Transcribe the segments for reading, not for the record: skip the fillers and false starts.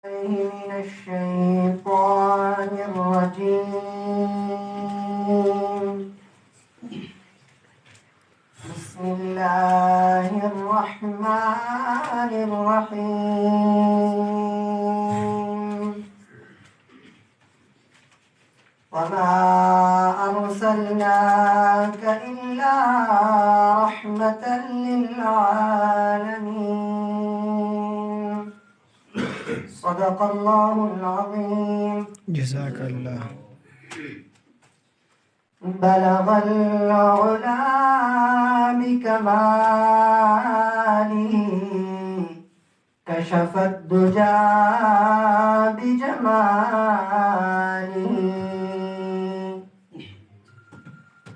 من الشيطان الرجيم. بسم الله الرحمن الرحيم. وما أرسلناك إلا رحمة للعالمين. صدق الله العظيم. جزاك الله. بلغ العلا بكماله، كشف الدجى بجماله،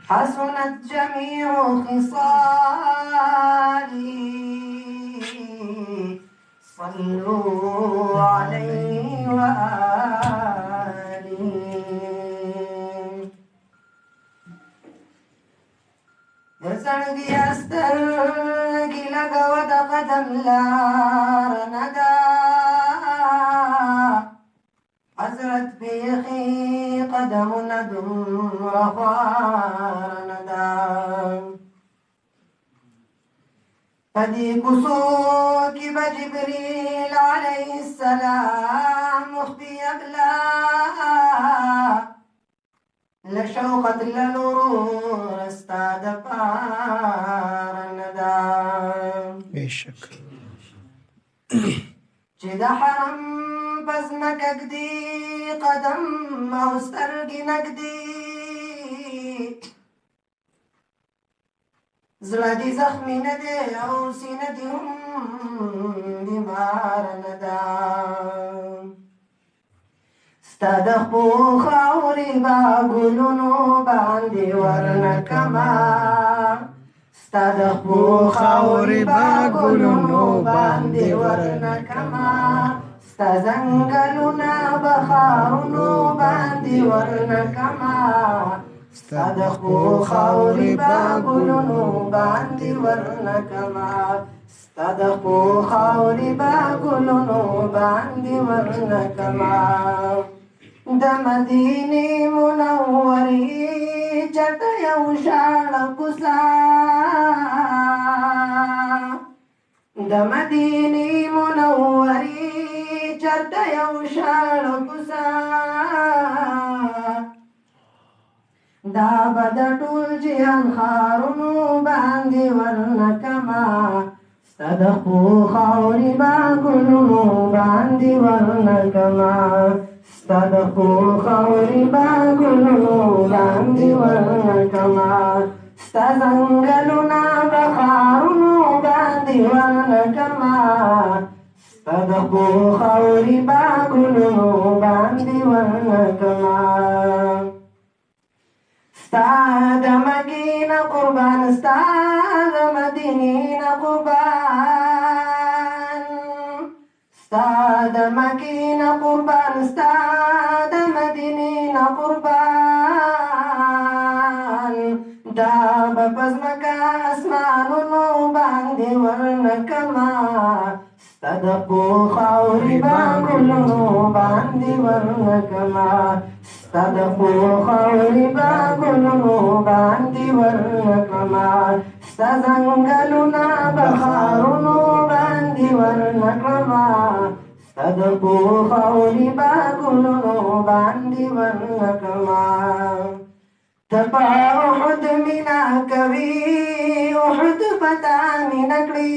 حسنت جميع خصاله. صلوا عليه وآله. زړګي سترګې لګوه د قدم لار نه ده، حضرت بیخي قدمونه دومره خوار نه ده. په دې کوڅو کې به جبریل علیه السلام مخفي اغلا لشوقت للورور استاد پار ندا. بشک چې د حرم پزمکه ږدي قدم او سترګې نږدي، زړه دې زخمي نه دی او سینه دې هم بیمار نه ده. ستا د خپو خاورې به ګلونو باندې ورنکمه، ستا د خپو خاورې به ګلونو باندې ورنکمه، ستا ځنګلونه به خارونو باندې ورنکمه، ستا د خپو خاورې به ګلونو باندې ورنکمه، ستا د خپو خاورې به ګلونو باندې ورنکمه. د مدینې منورې چرته یو شاړه کوڅه، د مدینې منورې چرته یو شاړه کوڅه، دا به د ټول جهان ښارونو باندې ورنکمه، ستا د خپو خاورې به ګلونو باندې ورنکمه، ستا د خپو خاورې به ګلونو باندې ورنکمه، ستا ځنګلونه به ښارونو باندې ورنکمه، ستا د خپو خاورې به ګلونو باندې ورنکمه. ستا د مکې نه قربان، ستا د مدینې نه قربان، ستا د مکې نه قربان، ستا د مدینې نه قربان، دا به په ځمکه اسمانونو باندې ورنکمه، ستا د خپو خاورې به ګلونو باندې ورنکمه، ستا د خپو خاورې به ګلونو باندې ورنکمه، ستا ځنګلونه به ښارونو باندې ورنکمه، ستا د خپو خاورې به ګلونو باندې ورنکمه. ته په احد مینه کوې، احد په تا مینه کړې،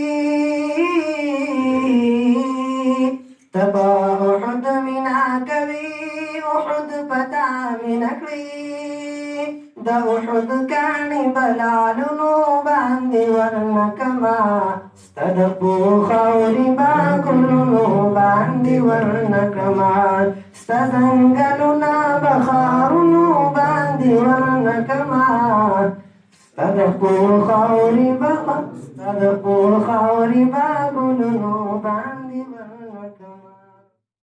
ته په احد مینه کوې، احد په تا مینه کړې، د احد کاڼي به لعلونو باندې ورنکمه، ستا د خپو خاورې به ګلونو باندې ورنکمه، ستا ځنګلونه به ښارونو باندې ورنکمه، ستا د خپو خاورې به ګلونو باندې